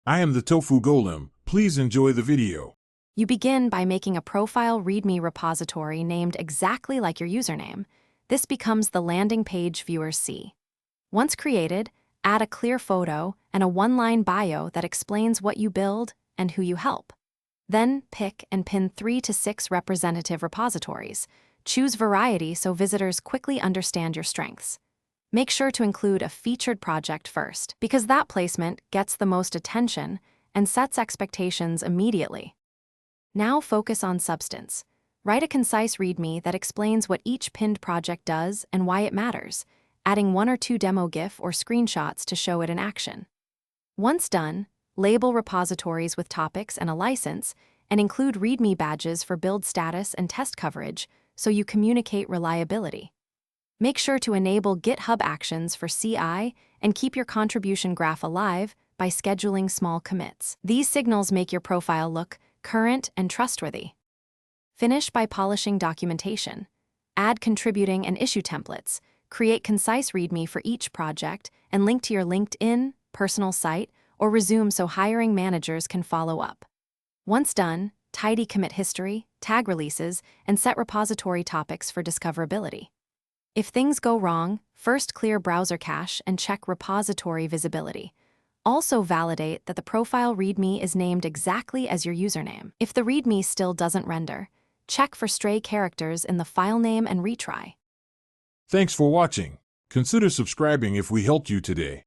I am the Tofu Golem. Please enjoy the video. You begin by making a profile README repository named exactly like your username. This becomes the landing page viewers see. Once created, add a clear photo and a one-line bio that explains what you build and who you help. Then pick and pin 3 to 6 representative repositories. Choose variety so visitors quickly understand your strengths. Make sure to include a featured project first, because that placement gets the most attention and sets expectations immediately. Now focus on substance. Write a concise README that explains what each pinned project does and why it matters, adding 1 or 2 demo GIF or screenshots to show it in action. Once done, label repositories with topics and a license, and include README badges for build status and test coverage so you communicate reliability. Make sure to enable GitHub Actions for CI and keep your contribution graph alive by scheduling small commits. These signals make your profile look current and trustworthy. Finish by polishing documentation. Add contributing and issue templates. Create concise README for each project and link to your LinkedIn, personal site, or resume so hiring managers can follow up. Once done, tidy commit history, tag releases, and set repository topics for discoverability. If things go wrong, first clear browser cache and check repository visibility. Also validate that the profile README is named exactly as your username. If the README still doesn't render, check for stray characters in the file name and retry. Thanks for watching. Consider subscribing if we helped you today.